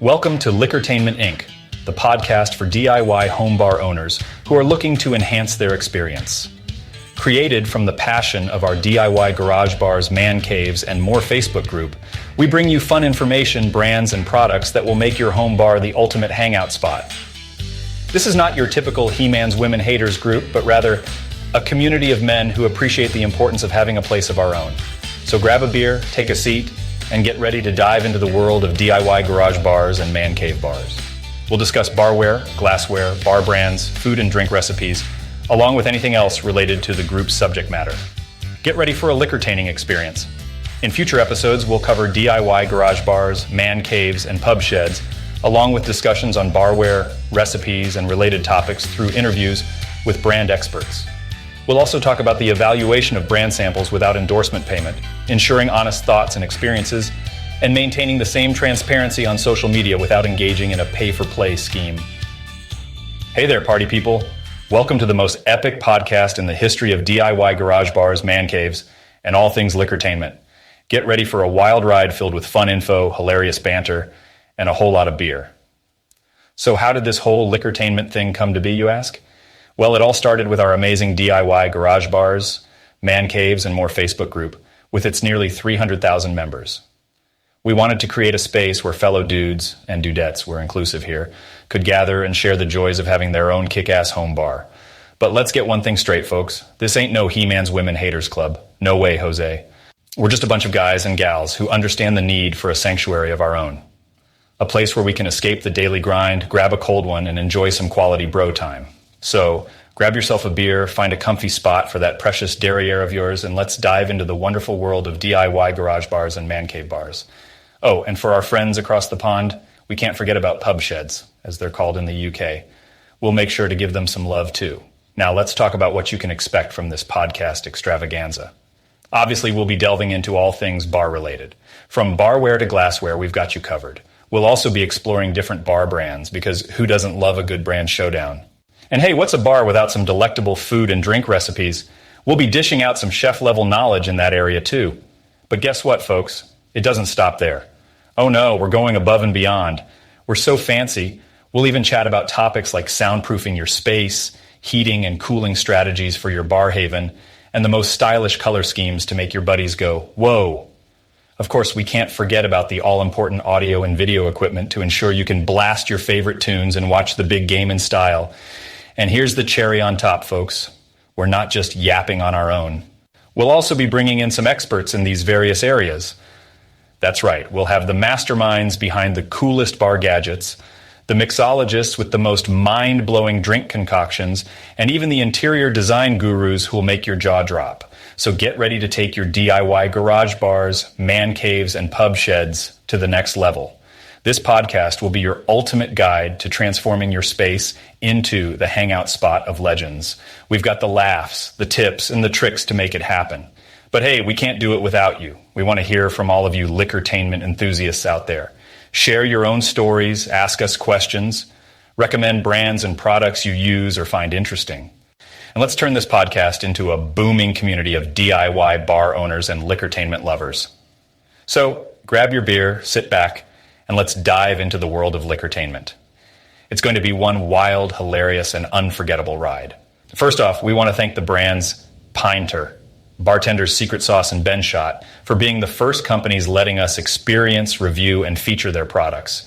Welcome to Liquortainment Inc, the podcast for DIY home bar owners who are looking to enhance their experience. Created from the passion of our DIY garage bars, man caves, and more Facebook group, we bring you fun information, brands, and products that will make your home bar the ultimate hangout spot. This is not your typical He-Man's Women Haters group, but rather a community of men who appreciate the importance of having a place of our own. So grab a beer, take a seat, and get ready to dive into the world of DIY garage bars and man cave bars. We'll discuss barware, glassware, bar brands, food and drink recipes, along with anything else related to the group's subject matter. Get ready for a liquortaining experience. In future episodes, we'll cover DIY garage bars, man caves, and pub sheds, along with discussions on barware, recipes, and related topics through interviews with brand experts. We'll also talk about the evaluation of brand samples without endorsement payment, ensuring honest thoughts and experiences, and maintaining the same transparency on social media without engaging in a pay-for-play scheme. Hey there, party people. Welcome to the most epic podcast in the history of DIY garage bars, man caves, and all things liquortainment. Get ready for a wild ride filled with fun info, hilarious banter, and a whole lot of beer. So how did this whole liquortainment thing come to be, you ask? Well, it all started with our amazing DIY garage bars, man caves, and more Facebook group, with its nearly 300,000 members. We wanted to create a space where fellow dudes, and dudettes, we're inclusive here, could gather and share the joys of having their own kick-ass home bar. But let's get one thing straight, folks. This ain't no He-Man's Women Haters Club. No way, Jose. We're just a bunch of guys and gals who understand the need for a sanctuary of our own. A place where we can escape the daily grind, grab a cold one, and enjoy some quality bro time. So, grab yourself a beer, find a comfy spot for that precious derriere of yours, and let's dive into the wonderful world of DIY garage bars and man cave bars. Oh, and for our friends across the pond, we can't forget about pub sheds, as they're called in the UK. We'll make sure to give them some love too. Now let's talk about what you can expect from this podcast extravaganza. Obviously, we'll be delving into all things bar related. From barware to glassware, we've got you covered. We'll also be exploring different bar brands, because who doesn't love a good brand showdown? And hey, what's a bar without some delectable food and drink recipes? We'll be dishing out some chef-level knowledge in that area too. But guess what, folks? It doesn't stop there. Oh no, we're going above and beyond. We're so fancy, we'll even chat about topics like soundproofing your space, heating and cooling strategies for your bar haven, and the most stylish color schemes to make your buddies go, whoa. Of course, we can't forget about the all-important audio and video equipment to ensure you can blast your favorite tunes and watch the big game in style. And here's the cherry on top, folks. We're not just yapping on our own. We'll also be bringing in some experts in these various areas. That's right, we'll have the masterminds behind the coolest bar gadgets, the mixologists with the most mind-blowing drink concoctions, and even the interior design gurus who will make your jaw drop. So get ready to take your DIY garage bars, man caves, and pub sheds to the next level. This podcast will be your ultimate guide to transforming your space into the hangout spot of legends. We've got the laughs, the tips, and the tricks to make it happen. But hey, we can't do it without you. We want to hear from all of you liquortainment enthusiasts out there. Share your own stories, ask us questions, recommend brands and products you use or find interesting. And let's turn this podcast into a booming community of DIY bar owners and liquortainment lovers. So grab your beer, sit back, and let's dive into the world of liquortainment. It's going to be one wild, hilarious, and unforgettable ride. First off, we want to thank the brands Pinter, Bartender's Secret Sauce, and Ben Shot for being the first companies letting us experience, review, and feature their products.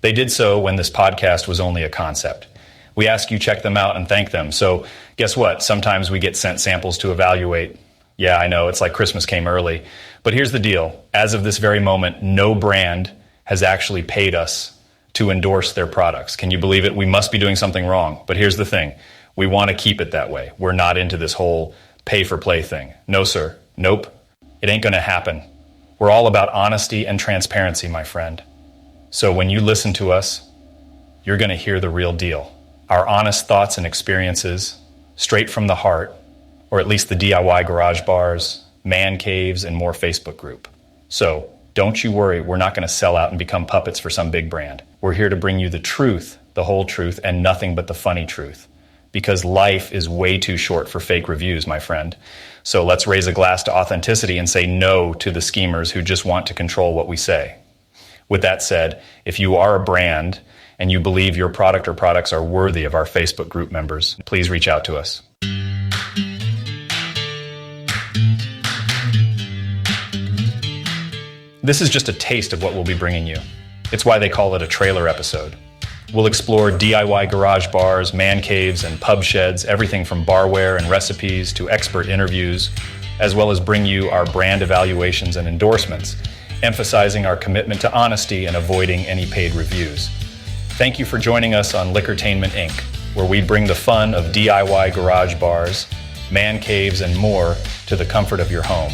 They did so when this podcast was only a concept. We ask you check them out and thank them. So guess what? Sometimes we get sent samples to evaluate. Yeah, I know, it's like Christmas came early. But here's the deal. As of this very moment, no brand has actually paid us to endorse their products. Can you believe it? We must be doing something wrong. But here's the thing. We want to keep it that way. We're not into this whole pay-for-play thing. No, sir. Nope. It ain't going to happen. We're all about honesty and transparency, my friend. So when you listen to us, you're going to hear the real deal. Our honest thoughts and experiences, straight from the heart, or at least the DIY garage bars, man caves, and more Facebook group. So don't you worry, we're not going to sell out and become puppets for some big brand. We're here to bring you the truth, the whole truth, and nothing but the funny truth. Because life is way too short for fake reviews, my friend. So let's raise a glass to authenticity and say no to the schemers who just want to control what we say. With that said, if you are a brand and you believe your product or products are worthy of our Facebook group members, please reach out to us. This is just a taste of what we'll be bringing you. It's why they call it a trailer episode. We'll explore DIY garage bars, man caves, and pub sheds, everything from barware and recipes to expert interviews, as well as bring you our brand evaluations and endorsements, emphasizing our commitment to honesty and avoiding any paid reviews. Thank you for joining us on Liquortainment Inc., where we bring the fun of DIY garage bars, man caves, and more to the comfort of your home,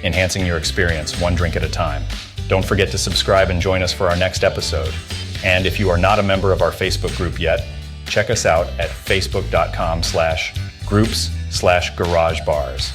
enhancing your experience one drink at a time. Don't forget to subscribe and join us for our next episode. And if you are not a member of our Facebook group yet, check us out at facebook.com/groups/garage bars.